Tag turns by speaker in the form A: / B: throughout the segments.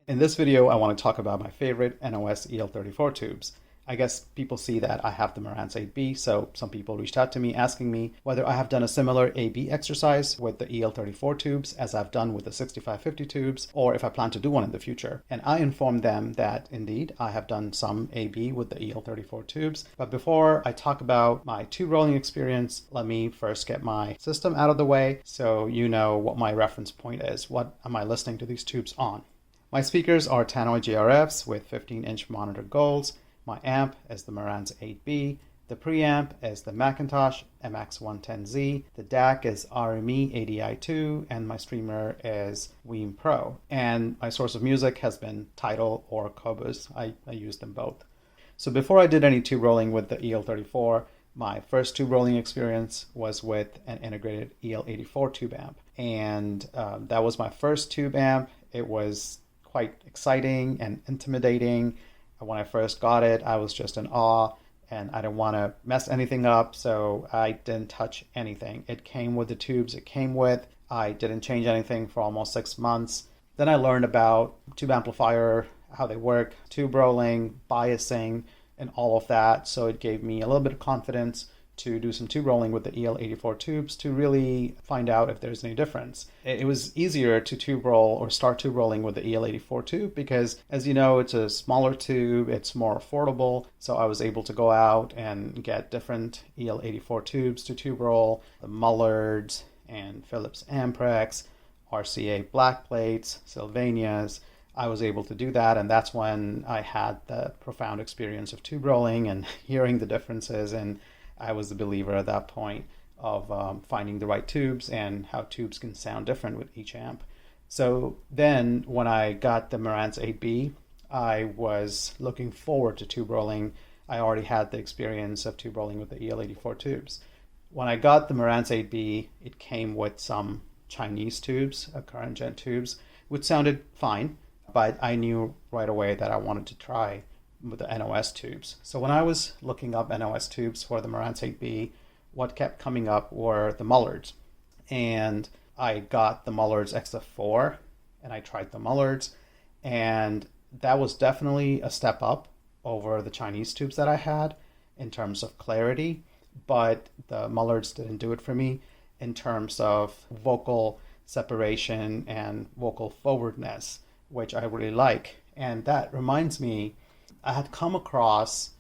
A: In this video, I want to talk about my favorite NOS EL34 tubes. I guess people see that I have the Marantz 8B, so some people reached out to me asking me whether I have done a similar AB exercise with the EL34 tubes as I've done with the 6550 tubes, or if I plan to do one in the future. And I informed them that indeed I have done some AB with the EL34 tubes. But before I talk about my tube rolling experience, let me first get my system out of the way so you know what my reference point is. What am I listening to these tubes on? My speakers are Tannoy GRFs with 15-inch monitor goals. My amp is the Marantz 8B. The preamp is the Macintosh MX110Z. The DAC is RME ADI2, and my streamer is Veeam Pro. And my source of music has been Tidal or Qobuz. I use them both. So before I did any tube rolling with the EL34, my first tube rolling experience was with an integrated EL84 tube amp. And that was my first tube amp. It was quite exciting and intimidating. When I first got it, I was just in awe and I didn't want to mess anything up, so I didn't touch anything. It came with the tubes it came with. I didn't change anything for almost 6 months. Then I learned about tube amplifier, how they work, tube rolling, biasing, and all of that. So it gave me a little bit of confidence to do some tube rolling with the EL84 tubes to really find out if there's any difference. It was easier to tube roll or start tube rolling with the EL84 tube because, as you know, it's a smaller tube, it's more affordable. So I was able to go out and get different EL84 tubes to tube roll, the Mullards and Philips Amprex, RCA black plates, Sylvanias. I was able to do that, and that's when I had the profound experience of tube rolling and hearing the differences, and I was a believer at that point of finding the right tubes and how tubes can sound different with each amp. So then when I got the Marantz 8B, I was looking forward to tube rolling. I already had the experience of tube rolling with the EL84 tubes. When I got the Marantz 8B, it came with some Chinese tubes, current gen tubes, which sounded fine, but I knew right away that I wanted to try with the NOS tubes. So when I was looking up NOS tubes for the Marantz 8B, what kept coming up were the Mullards. And I got the Mullards XF4 and I tried the Mullards, and that was definitely a step up over the Chinese tubes that I had in terms of clarity, but the Mullards didn't do it for me in terms of vocal separation and vocal forwardness, which I really like. And that reminds me, I had come across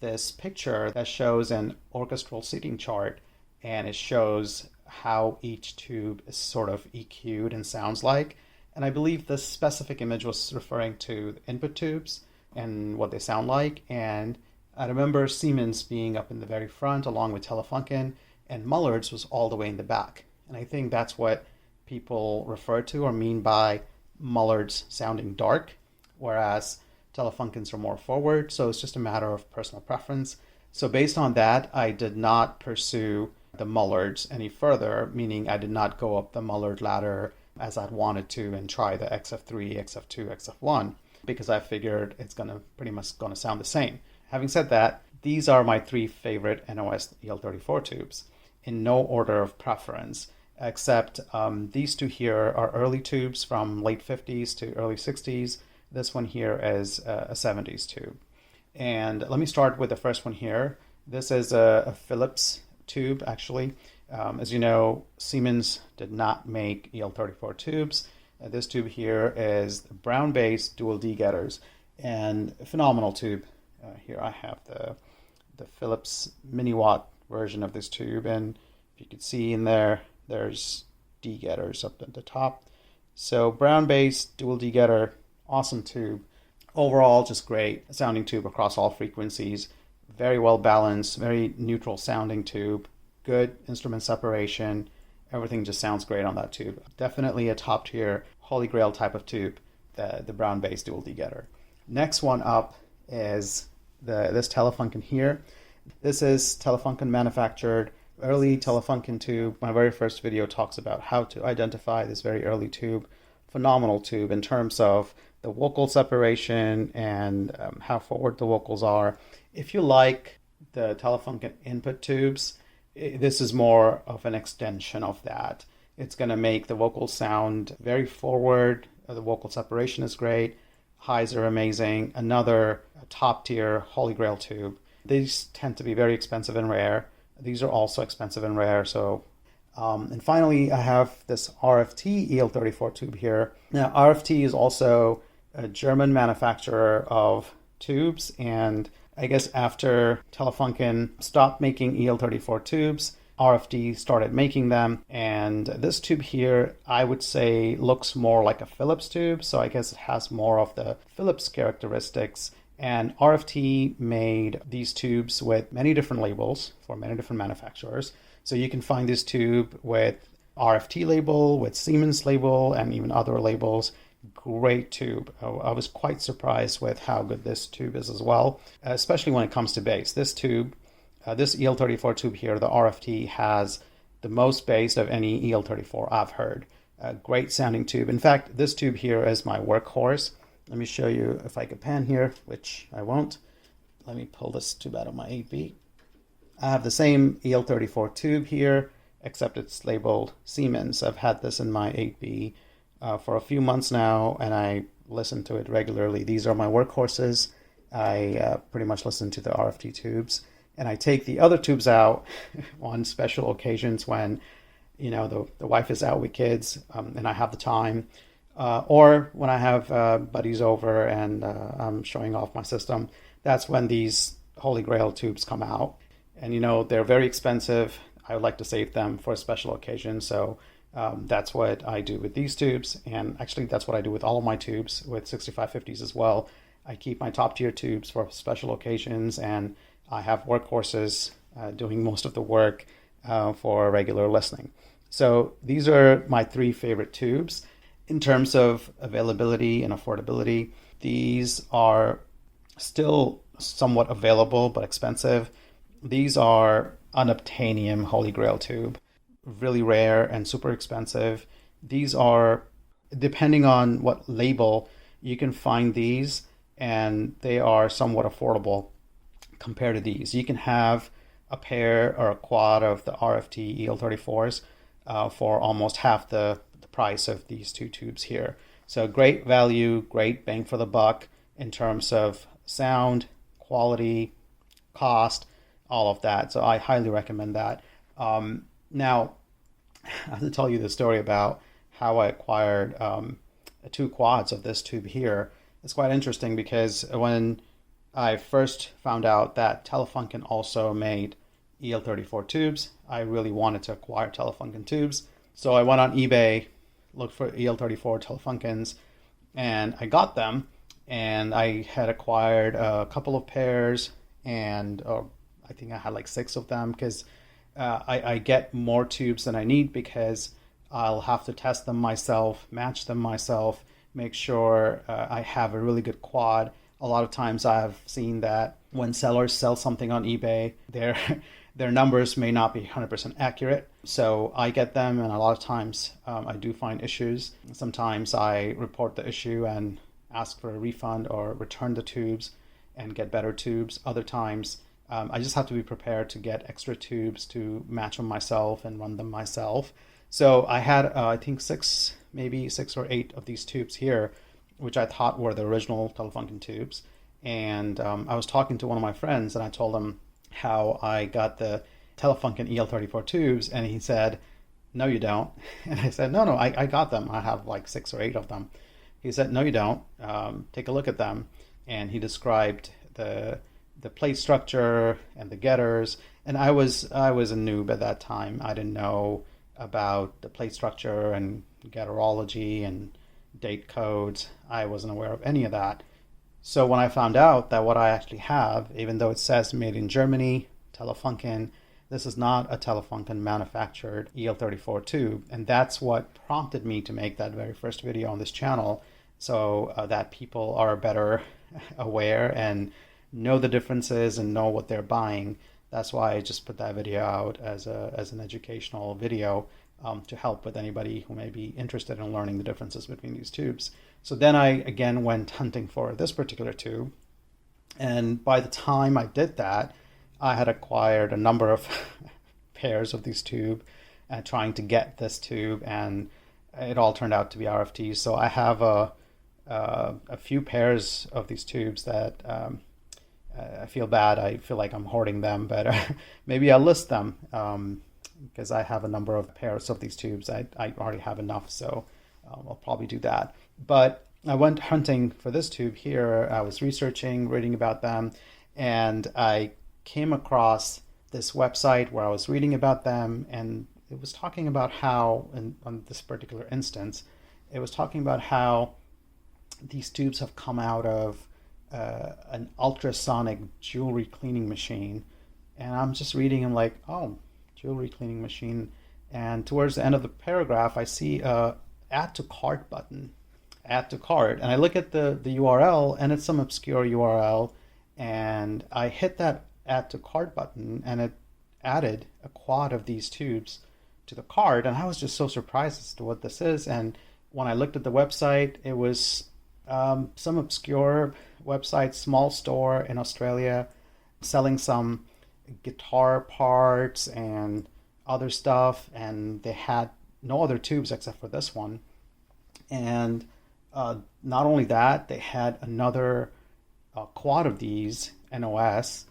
A: this picture that shows an orchestral seating chart, and it shows how each tube is sort of EQ'd and sounds like. And I believe this specific image was referring to the input tubes and what they sound like. And I remember Siemens being up in the very front along with Telefunken, and Mullards was all the way in the back. And I think that's what people refer to or mean by Mullards sounding dark, whereas Telefunkens are more forward, so it's just a matter of personal preference. So based on that, I did not pursue the Mullards any further, meaning I did not go up the Mullard ladder as I'd wanted to and try the XF3, XF2, XF1, because I figured it's pretty much sound the same. Having said that, these are my three favorite NOS EL34 tubes, in no order of preference, except these two here are early tubes from late 50s to early 60s. This one here is a 70s tube. And let me start with the first one here. This is a Philips tube, actually. As you know, Siemens did not make EL34 tubes. This tube here is brown base dual D getters, and a phenomenal tube. Here I have the Philips mini watt version of this tube, and if you can see in there, there's D getters up at the top. So brown base dual D getter, awesome tube. Overall, just great sounding tube across all frequencies. Very well balanced, very neutral sounding tube. Good instrument separation. Everything just sounds great on that tube. Definitely a top tier, holy grail type of tube, the brown bass dual D getter. Next one up is this Telefunken here. This is Telefunken manufactured early Telefunken tube. My very first video talks about how to identify this very early tube. Phenomenal tube in terms of the vocal separation and how forward the vocals are. If you like the Telefunken input tubes, this is more of an extension of that. It's going to make the vocals sound very forward. The vocal separation is great. highs are amazing. Another top tier Holy Grail tube. These tend to be very expensive and rare. These are also expensive and rare. So, and finally, I have this RFT EL34 tube here. Now, RFT is also a German manufacturer of tubes, and I guess after Telefunken stopped making EL34 tubes, RFT started making them, and this tube here I would say looks more like a Philips tube, so I guess it has more of the Philips characteristics. And RFT made these tubes with many different labels for many different manufacturers. So you can find this tube with RFT label, with Siemens label, and even other labels. Great tube. I was quite surprised with how good this tube is as well, especially when it comes to bass. This tube, this EL34 tube here, the RFT, has the most bass of any EL34 I've heard. A great sounding tube. In fact, this tube here is my workhorse. Let me show you if I could pan here, which I won't. Let me pull this tube out of my 8B. I have the same EL34 tube here, except it's labeled Siemens. I've had this in my 8B for a few months now, and I listen to it regularly. These are my workhorses. I pretty much listen to the RFT tubes, and I take the other tubes out on special occasions when, you know, the wife is out with kids and I have the time, or when I have buddies over and I'm showing off my system. That's when these Holy Grail tubes come out. And, you know, they're very expensive. I would like to save them for a special occasion. So that's what I do with these tubes. And actually, that's what I do with all of my tubes with 6550s as well. I keep my top tier tubes for special occasions, and I have workhorses doing most of the work for regular listening. So these are my three favorite tubes. In terms of availability and affordability, these are still somewhat available but expensive. These are unobtainium Holy Grail tube, really rare and super expensive. These are, depending on what label, you can find these, and they are somewhat affordable compared to these. You can have a pair or a quad of the RFT EL34s for almost half the price of these two tubes here. So great value, great bang for the buck in terms of sound, quality, cost, all of that. So I highly recommend that. Now, I have to tell you the story about how I acquired two quads of this tube here. It's quite interesting because when I first found out that Telefunken also made EL34 tubes, I really wanted to acquire Telefunken tubes. So I went on eBay, looked for EL34 Telefunkens, and I got them. And I had acquired a couple of pairs, and I think I had like 6 of them, because I get more tubes than I need because I'll have to test them myself, match them myself, make sure I have a really good quad. A lot of times I've seen that when sellers sell something on eBay, their numbers may not be 100% accurate. So I get them, and a lot of times I do find issues. Sometimes I report the issue and ask for a refund or return the tubes and get better tubes. Other times I just have to be prepared to get extra tubes to match them myself and run them myself. So I had I think maybe 6 or 8 of these tubes here, which I thought were the original Telefunken tubes. And I was talking to one of my friends, and I told him how I got the Telefunken EL34 tubes, and he said, "No, you don't." And I said, No, I got them. I have like 6 or 8 of them. He said, "No, you don't. Take a look at them." And he described the plate structure and the getters. And I was a noob at that time. I didn't know about the plate structure and getterology and date codes. I wasn't aware of any of that. So when I found out that what I actually have, even though it says made in Germany, Telefunken, this is not a Telefunken manufactured EL34 tube. And that's what prompted me to make that very first video on this channel, so that people are better aware and know the differences and know what they're buying. That's why I just put that video out as an educational video to help with anybody who may be interested in learning the differences between these tubes. So then I again went hunting for this particular tube, and by the time I did that, I had acquired a number of pairs of these tube trying to get this tube, and it all turned out to be RFTs. So I have a a few pairs of these tubes that I feel bad. I feel like I'm hoarding them, but maybe I'll list them because I have a number of pairs of these tubes. I already have enough, so I'll probably do that. But I went hunting for this tube here. I was researching, reading about them, and I came across this website where I was reading about them, and it was talking about how, on this particular instance, it was talking about how these tubes have come out of an ultrasonic jewelry cleaning machine. And I'm just reading, I'm like, oh, jewelry cleaning machine. And towards the end of the paragraph, I see a add to cart button, add to cart. And I look at the URL, and it's some obscure URL. And I hit that add to cart button, and it added a quad of these tubes to the cart. And I was just so surprised as to what this is. And when I looked at the website, it was some obscure website, small store in Australia, selling some guitar parts and other stuff, and they had no other tubes except for this one. And not only that, they had another quad of these NOS,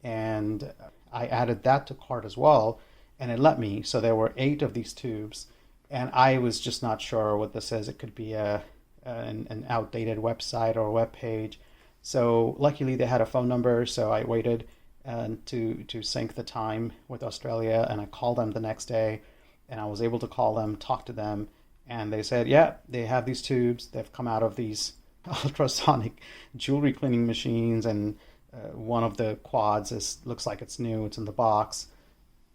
A: and I added that to cart as well, and it let me. So there were 8 of these tubes, and I was just not sure what this is. It could be an outdated website or web page. So luckily they had a phone number, so I waited to sync the time with Australia, and I called them the next day, and I was able to call them, talk to them, and they said, yeah, they have these tubes. They've come out of these ultrasonic jewelry cleaning machines, and one of the quads looks like it's new. It's in the box.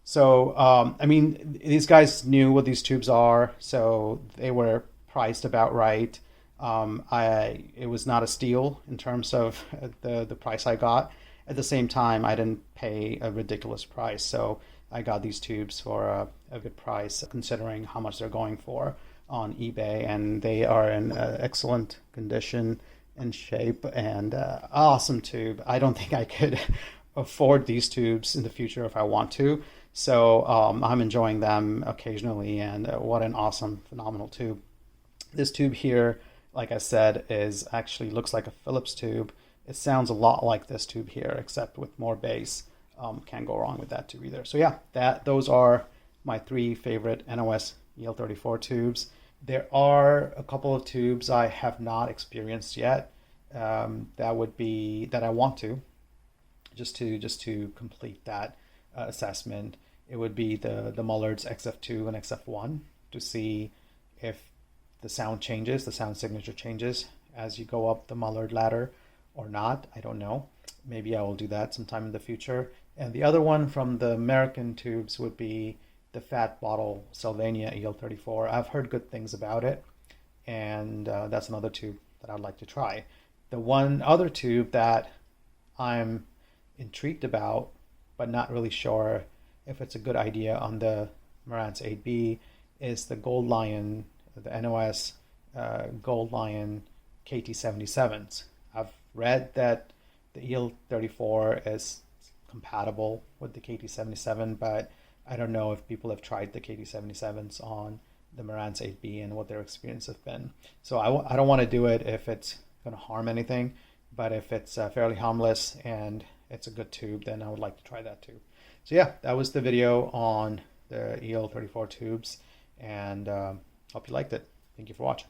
A: So, I mean, these guys knew what these tubes are, so they were priced about right. It was not a steal in terms of the price I got. At the same time, I didn't pay a ridiculous price, so I got these tubes for a good price considering how much they're going for on eBay, and they are in excellent condition and shape, and awesome tube. I don't think I could afford these tubes in the future if I want to, so I'm enjoying them occasionally, and what an awesome, phenomenal tube. This tube here, like I said, actually looks like a Phillips tube. It sounds a lot like this tube here, except with more bass. Can't go wrong with that tube either. So yeah, those are my 3 favorite NOS EL34 tubes. There are a couple of tubes I have not experienced yet. That I want to, just to complete that assessment. It would be the Mullard's XF2 and XF1 to see if the sound changes, the sound signature changes as you go up the Mullard ladder or not. I don't know. Maybe I will do that sometime in the future. And the other one from the American tubes would be the Fat Bottle Sylvania EL34. I've heard good things about it, and that's another tube that I'd like to try. The one other tube that I'm intrigued about, but not really sure if it's a good idea on the Marantz 8B, is the Gold Lion, the NOS Gold Lion KT77s. I've read that the EL34 is compatible with the KT77, but I don't know if people have tried the KT77s on the Marantz 8B and what their experience has been. So I don't want to do it if it's going to harm anything, but if it's fairly harmless and it's a good tube, then I would like to try that too. So yeah, that was the video on the EL34 tubes, and hope you liked it. Thank you for watching.